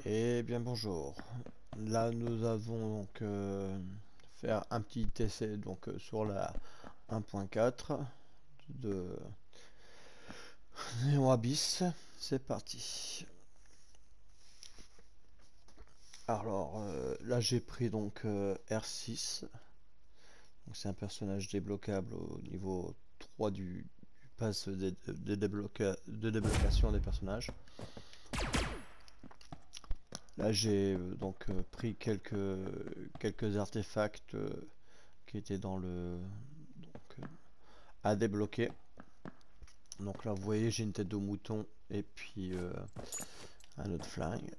Eh bien bonjour. Là nous avons donc faire un petit essai donc sur la 1.4 de Néo Abyss. C'est parti. Alors là j'ai pris donc R6. Donc c'est un personnage débloquable au niveau 3 du pass de déblocation des personnages. Là j'ai donc pris quelques artefacts qui étaient dans le donc, à débloquer. Donc là vous voyez j'ai une tête de mouton et puis un autre flingue.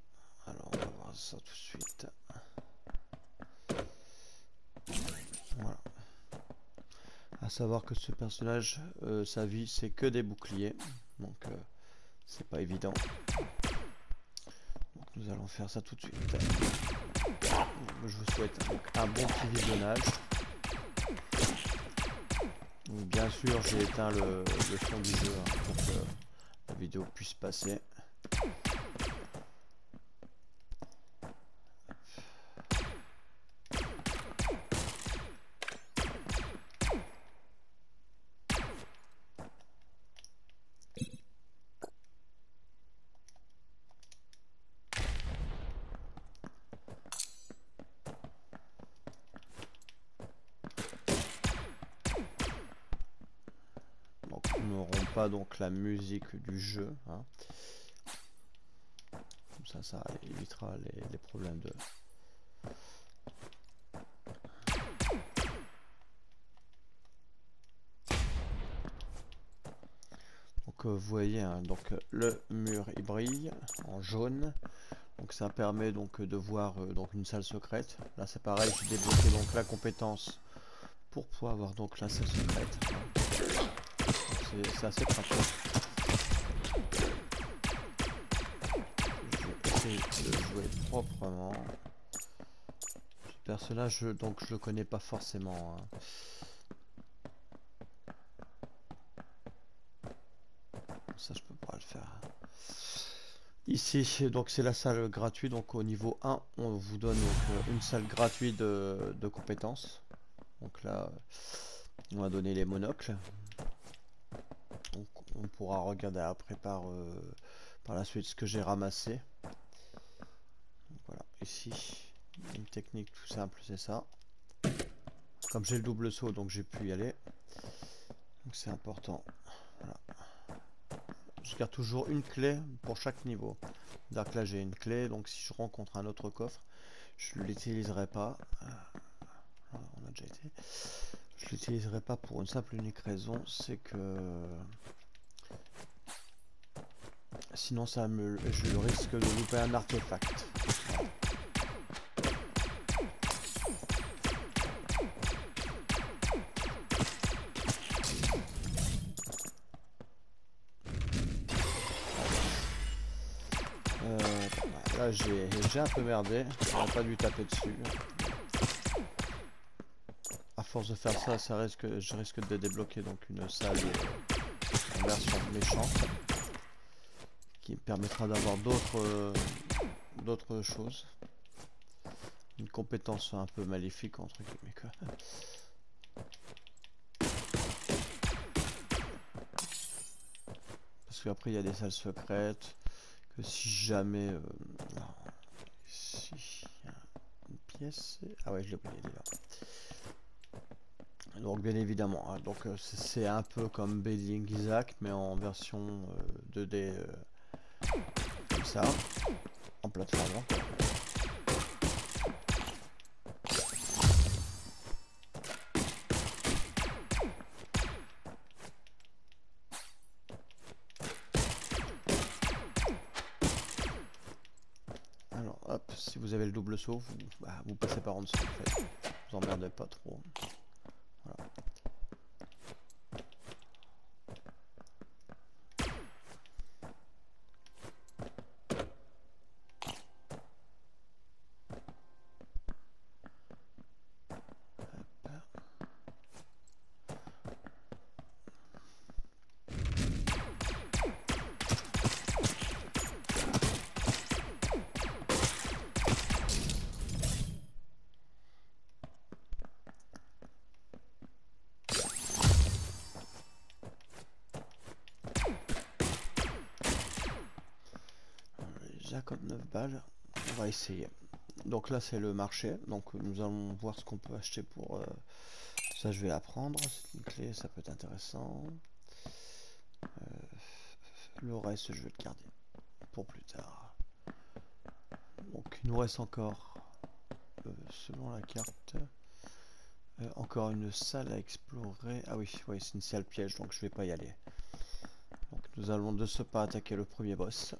Alors on va voir ça tout de suite. Voilà. À savoir que ce personnage, sa vie c'est que des boucliers. Donc c'est pas évident. Donc nous allons faire ça tout de suite. Je vous souhaite donc un bon petit visionnage. Donc, bien sûr j'ai éteint le son du jeu hein, pour que la vidéo puisse passer. Donc nous n'aurons pas donc la musique du jeu. Hein. Comme ça évitera les problèmes de... Donc vous voyez hein, donc le mur il brille en jaune. Donc ça permet donc de voir donc une salle secrète. Là c'est pareil, j'ai débloqué donc la compétence pour pouvoir avoir donc la salle secrète. C'est assez pratique. Je vais essayer de jouer proprement. Ce personnage donc je le connais pas forcément. Hein. Ça je peux pas le faire. Ici donc c'est la salle gratuite, donc au niveau 1 on vous donne donc une salle gratuite de compétences. Donc là on va donner les monocles. Donc on pourra regarder après par la suite ce que j'ai ramassé. Donc voilà, ici une technique tout simple, c'est ça. Comme j'ai le double saut donc j'ai pu y aller. Donc c'est important. Voilà. Je garde toujours une clé pour chaque niveau. Donc là j'ai une clé, donc si je rencontre un autre coffre, je ne l'utiliserai pas. On a déjà été. Je l'utiliserai pas pour une simple unique raison, c'est que sinon je risque de louper un artefact. Là j'ai un peu merdé, j'aurais pas dû taper dessus. À force de faire ça, je risque de débloquer donc une salle en version méchante qui me permettra d'avoir d'autres choses. Une compétence un peu maléfique entre guillemets quoi. Parce qu'après il y a des salles secrètes que si jamais ici il y a une pièce. Ah ouais je l'ai oublié déjà. Donc bien évidemment, hein, donc c'est un peu comme Binding Isaac mais en version 2D comme ça, en plateforme. Alors hop, si vous avez le double saut, vous passez par en dessous en fait, vous emmerdez pas trop. Voilà. 59 balles. On va essayer. Donc là c'est le marché. Donc nous allons voir ce qu'on peut acheter pour... ça je vais la prendre. C'est une clé, ça peut être intéressant. Le reste je vais le garder pour plus tard. Donc il nous reste encore, selon la carte, encore une salle à explorer. Ah oui, oui c'est une salle piège, donc je vais pas y aller. Donc nous allons de ce pas attaquer le premier boss.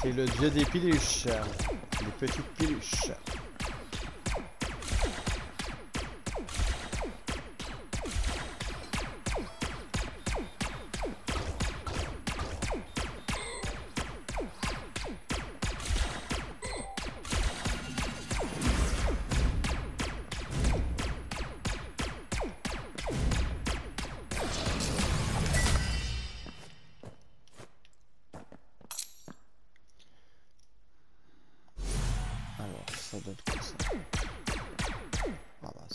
C'est le dieu des piluches, les petites piluches. Ça donne comme ça. Ah bah,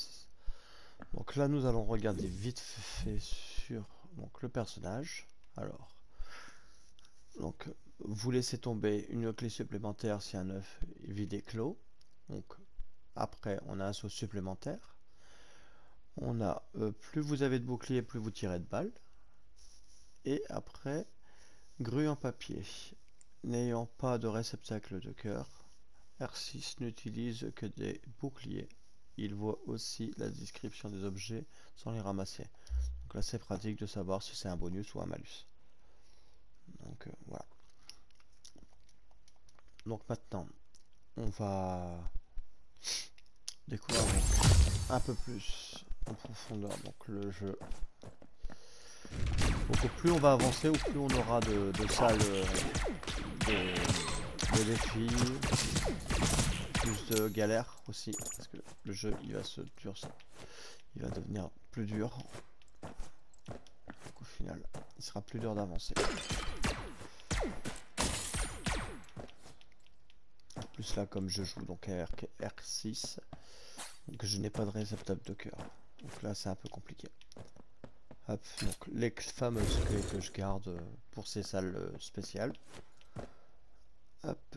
donc là nous allons regarder vite fait sur donc, le personnage. Alors, donc vous laissez tomber une clé supplémentaire si un œuf est vide et clos. Donc après on a un saut supplémentaire. On a plus vous avez de bouclier, plus vous tirez de balles. Et après grue en papier. N'ayant pas de réceptacle de cœur, R6 n'utilise que des boucliers. Il voit aussi la description des objets sans les ramasser. Donc là c'est pratique de savoir si c'est un bonus ou un malus. Donc voilà. Donc maintenant on va découvrir un peu plus en profondeur donc le jeu. Donc plus on va avancer, ou plus on aura de salles de défis, plus de galères aussi, parce que le jeu il va se durcir, il va devenir plus dur. Donc au final, il sera plus dur d'avancer. En plus là, comme je joue donc à R6, donc je n'ai pas de réceptacle de cœur. Donc là, c'est un peu compliqué. Hop, donc les fameuses clés que je garde pour ces salles spéciales. Hop.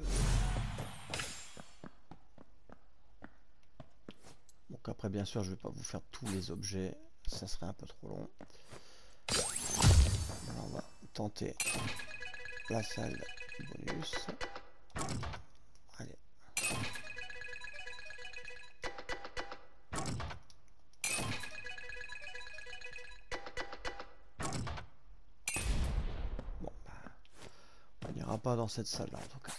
Donc après bien sûr je vais pas vous faire tous les objets, ça serait un peu trop long. Alors on va tenter la salle bonus. Allez. Bon bah, on n'ira pas dans cette salle là en tout cas.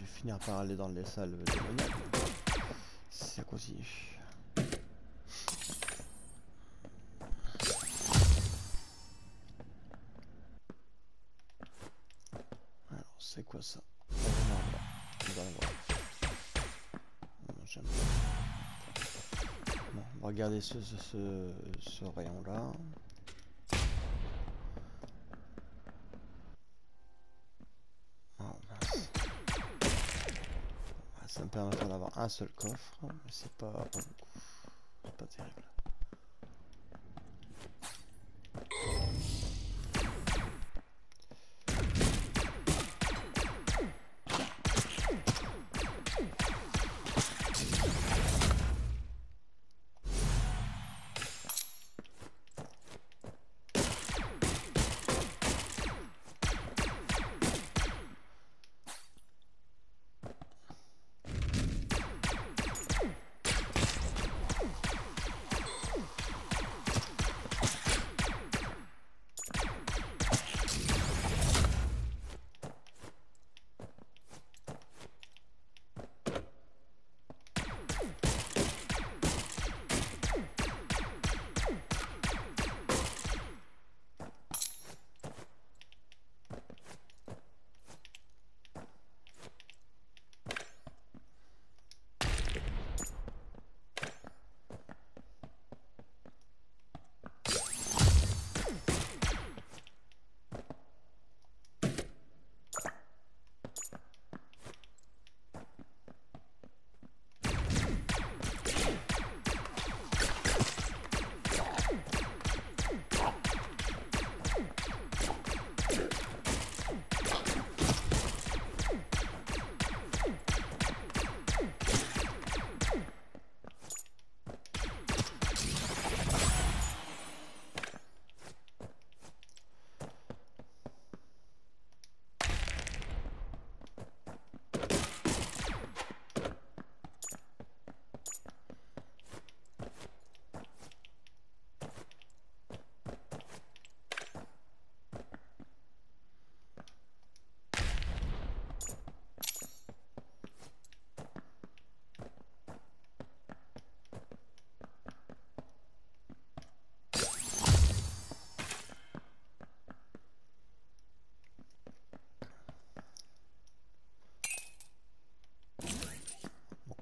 Finir par aller dans les salles démoniaques si ça continue. Alors c'est quoi ça? J'aime pas. Bon, on va regarder ce rayon là. Ça me permettra d'avoir un seul coffre, mais c'est pas beaucoup. C'est pas terrible.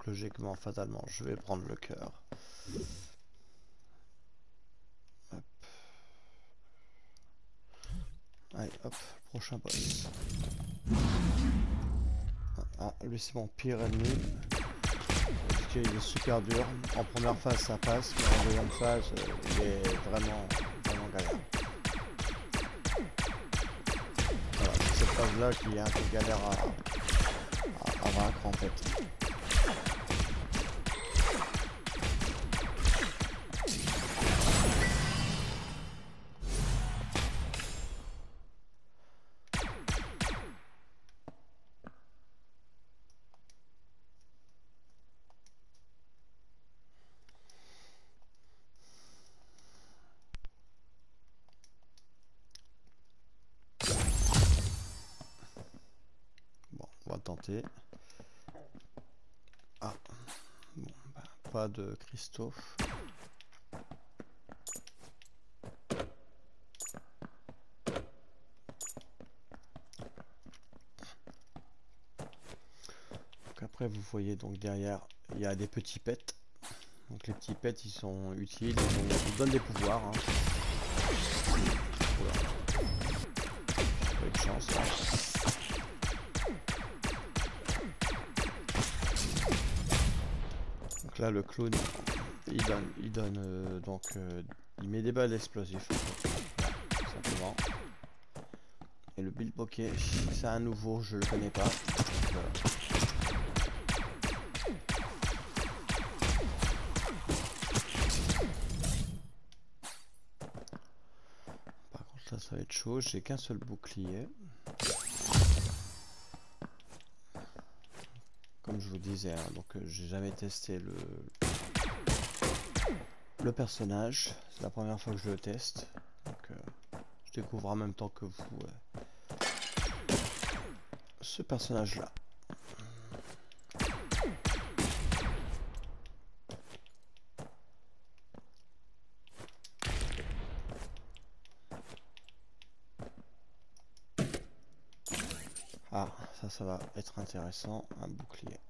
logiquement, fatalement, je vais prendre le cœur. Hop. Allez, hop, prochain boss. Ah, lui c'est mon pire ennemi. Parce qu'il est super dur. En première phase ça passe, mais en deuxième phase il est vraiment galère. Voilà, c'est cette phase là qui est un peu galère à vaincre en fait. Bon, on va tenter. Ah, bon, bah, pas de cristaux. Donc après vous voyez donc derrière il y a des petits pets. Donc les petits pets ils sont utiles, ils donnent des pouvoirs. Hein. Oula. Pas eu de chance là. Donc là le clown il donne donc il met des balles explosives tout simplement. Et le bilboquet c'est un nouveau, je le connais pas. Donc, par contre là ça va être chaud, j'ai qu'un seul bouclier. Comme je vous disais, hein, donc j'ai jamais testé le personnage, c'est la première fois que je le teste, donc je découvre en même temps que vous ce personnage là. Ah, ça va être intéressant, un bouclier.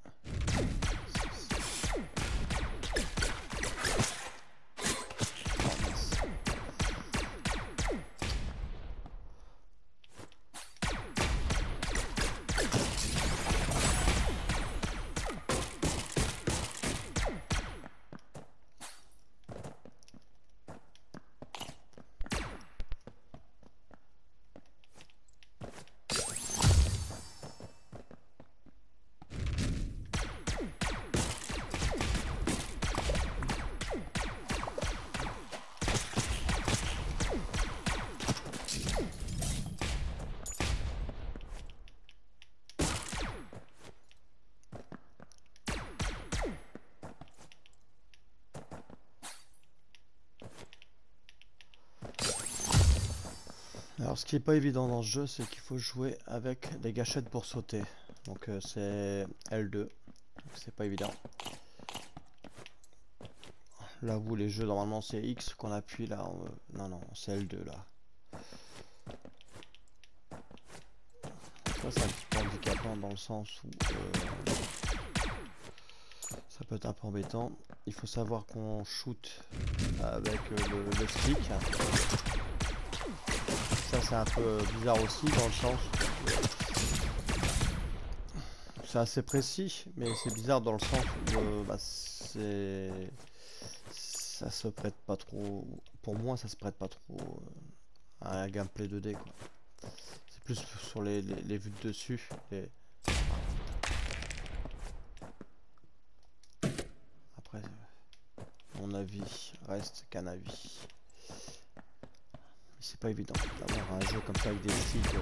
Alors ce qui est pas évident dans ce jeu, c'est qu'il faut jouer avec des gâchettes pour sauter. Donc c'est L2, donc c'est pas évident. Là où les jeux normalement c'est X qu'on appuie là, non c'est L2 là. Ça c'est un petit peu handicapant dans le sens où ça peut être un peu embêtant. Il faut savoir qu'on shoot avec le stick. Ça c'est un peu bizarre aussi dans le sens où c'est assez précis, mais c'est bizarre dans le sens où bah, ça se prête pas trop. Pour moi, ça se prête pas trop à un gameplay 2D quoi. C'est plus sur les vues de dessus. Après, mon avis reste qu'un avis. C'est pas évident d'avoir un jeu comme ça avec des sticks.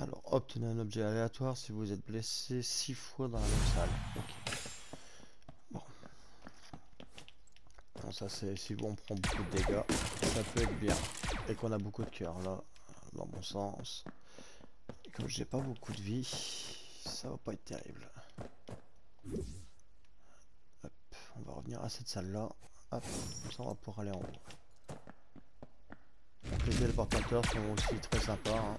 Alors, obtenez un objet aléatoire si vous êtes blessé 6 fois dans la même salle. Ok. Bon. Bon, ça c'est si on prend beaucoup de dégâts, ça peut être bien. Et qu'on a beaucoup de cœur là, dans mon sens. Et comme j'ai pas beaucoup de vie, ça va pas être terrible. Hop, on va revenir à cette salle là. Hop, comme ça on va pouvoir aller en haut. Donc les téléportateurs sont aussi très sympas. Hein.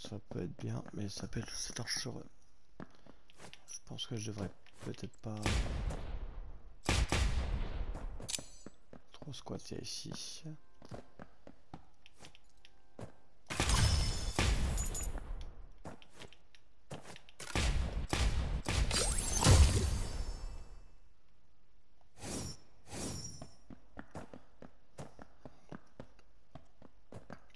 Ça peut être bien, mais ça peut être cet archereux. Je pense que je devrais peut-être pas trop squatter ici.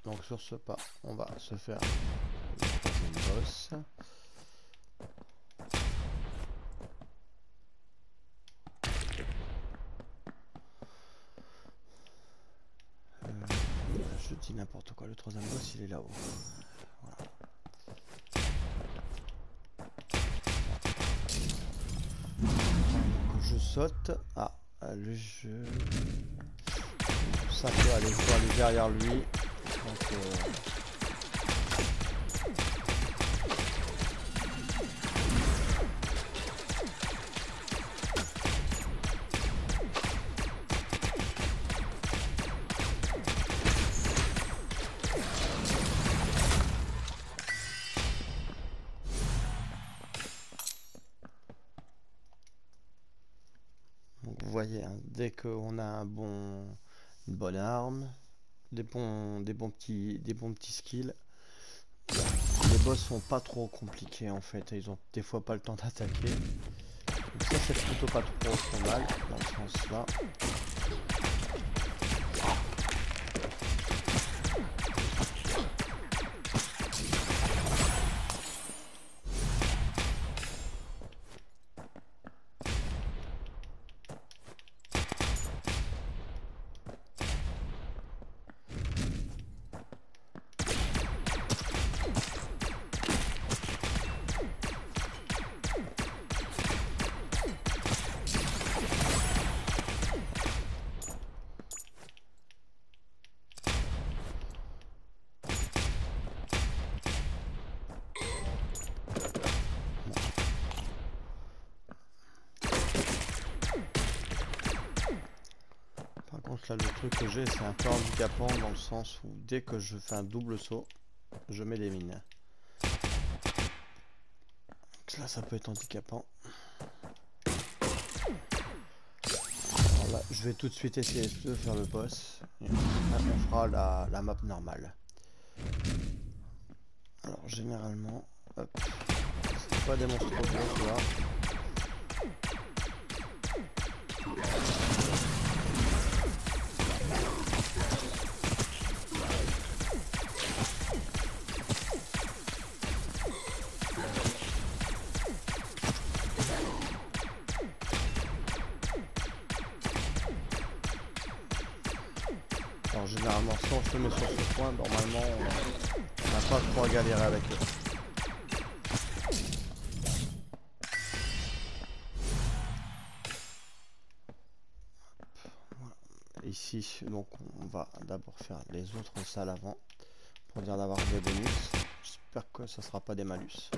Donc sur ce pas, on va se faire le troisième boss. Je dis n'importe quoi, le troisième boss il est là-haut. Voilà. Donc je saute. Ah, le jeu. Ça peut aller voir derrière lui. Donc, vous voyez, hein, dès qu'on a une bonne arme, des bons petits skills, les boss sont pas trop compliqués en fait, ils ont des fois pas le temps d'attaquer. Donc ça c'est plutôt pas trop mal dans ce sens là. Là, le truc que j'ai, c'est un peu handicapant dans le sens où dès que je fais un double saut, je mets des mines. Donc là, ça peut être handicapant. Alors là, je vais tout de suite essayer de faire le boss. Et on fera la map normale. Alors, généralement, hop, c'est pas des monstres trop gros, là. Alors généralement si on se met sur ce point, normalement on n'a pas trop à galérer avec eux. Voilà. Ici donc on va d'abord faire les autres salles avant pour dire d'avoir des bonus. J'espère que ça sera pas des malus.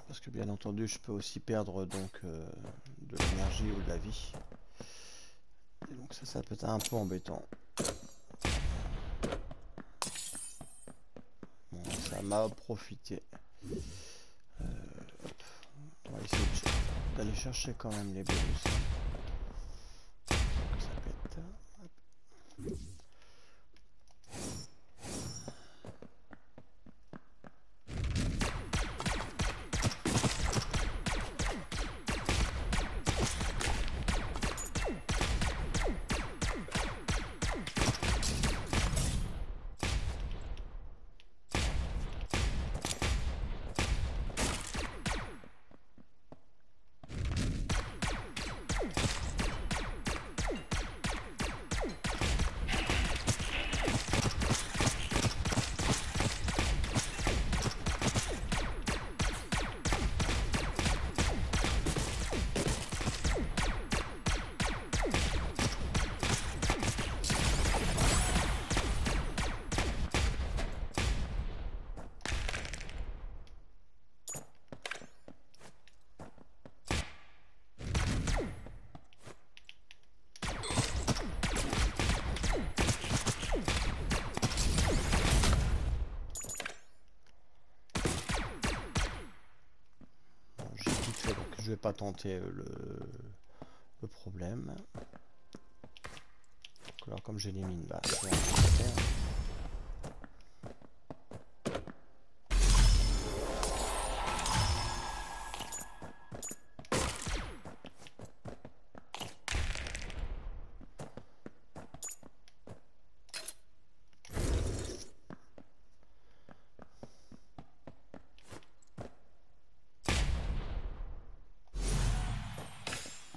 Parce que bien entendu je peux aussi perdre donc de l'énergie ou de la vie. Et donc ça peut être un peu embêtant. Bon, ça m'a profité. On va essayer d'aller chercher quand même les bonus. Donc ça pète. Hop. Je vais pas tenter le problème. Donc, alors comme j'ai les mines basses, on va faire.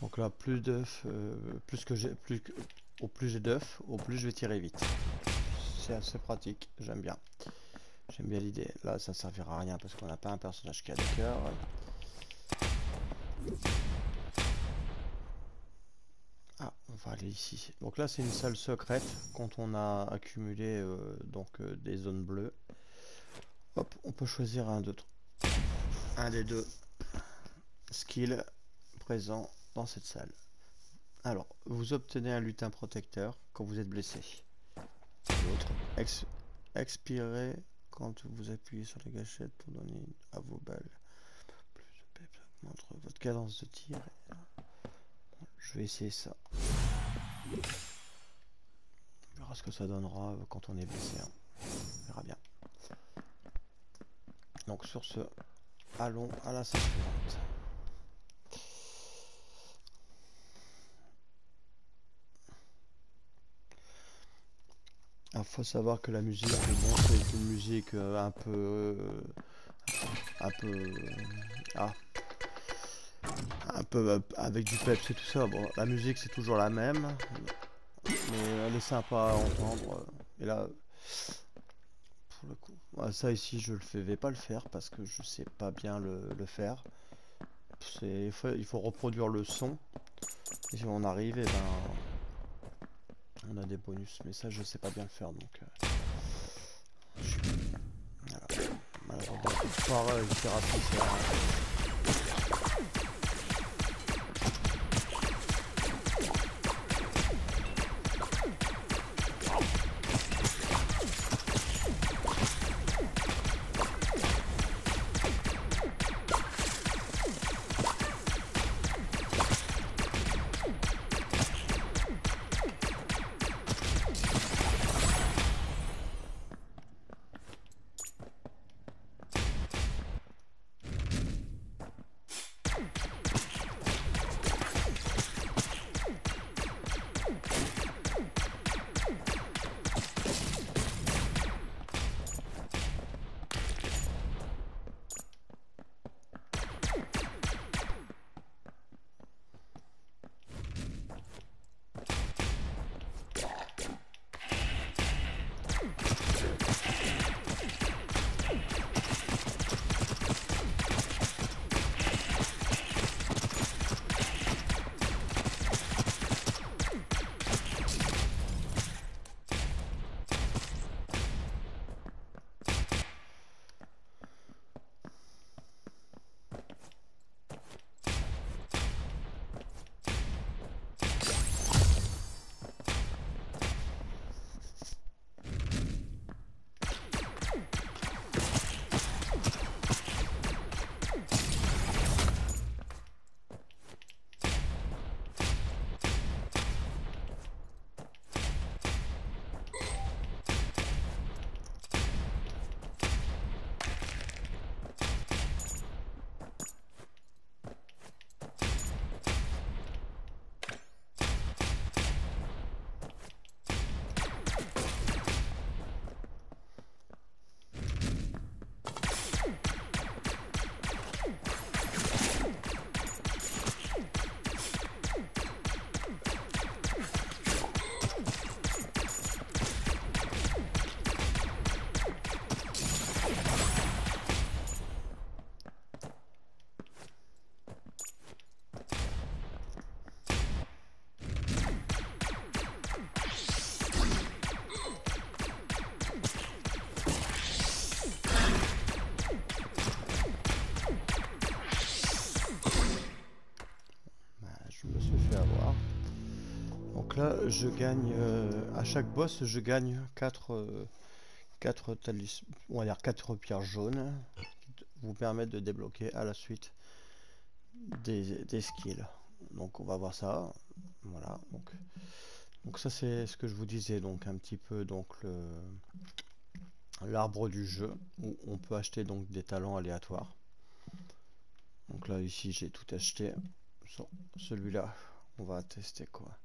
Donc là, plus d'œufs, au plus j'ai d'œufs, au plus je vais tirer vite. C'est assez pratique, j'aime bien. J'aime bien l'idée. Là, ça servira à rien parce qu'on n'a pas un personnage qui a des cœurs. Ah, on va aller ici. Donc là, c'est une salle secrète quand on a accumulé des zones bleues. Hop, on peut choisir un des deux skills présents dans cette salle. Alors, vous obtenez un lutin protecteur quand vous êtes blessé. L'autre, expirez quand vous appuyez sur la gâchette pour donner à vos balles plus de peps, augmente votre cadence de tir. Je vais essayer ça. On verra ce que ça donnera quand on est blessé. Hein. On verra bien. Donc sur ce, allons à la salle suivante. Il faut savoir que la musique, bon, c'est une musique un peu avec du peps et tout ça. Bon, la musique c'est toujours la même, mais elle est sympa à entendre. Et là, pour le coup, ça ici je vais pas le faire parce que je sais pas bien le faire. Il faut reproduire le son. Et si on arrive, et ben on a des bonus, mais ça je sais pas bien le faire donc. Voilà. Malheureusement, je vais pouvoir réussir à tout faire. Donc là, je gagne à chaque boss, je gagne 4 on va dire 4 pierres jaunes qui vous permettent de débloquer à la suite des skills. Donc on va voir ça. Voilà. Donc ça c'est ce que je vous disais. Donc un petit peu donc l'arbre du jeu où on peut acheter donc des talents aléatoires. Donc là ici j'ai tout acheté. Celui-là, on va tester quoi.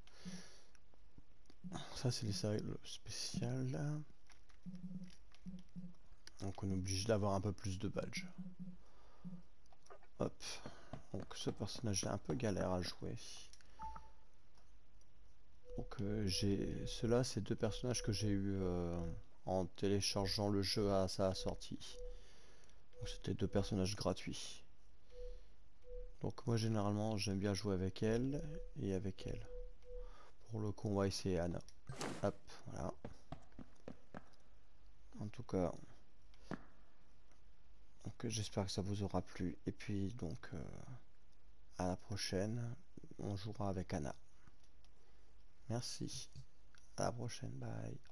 Ça c'est les séries spéciales. Donc on est obligé d'avoir un peu plus de badges. Hop. Donc ce personnage est un peu galère à jouer. Donc ceux-là, c'est 2 personnages que j'ai eu en téléchargeant le jeu à sa sortie. Donc c'était 2 personnages gratuits. Donc moi généralement j'aime bien jouer avec elle et avec elle. Pour le coup on va essayer Anna. Hop, voilà. En tout cas, donc j'espère que ça vous aura plu. Et puis donc à la prochaine, on jouera avec Anna. Merci. À la prochaine, bye.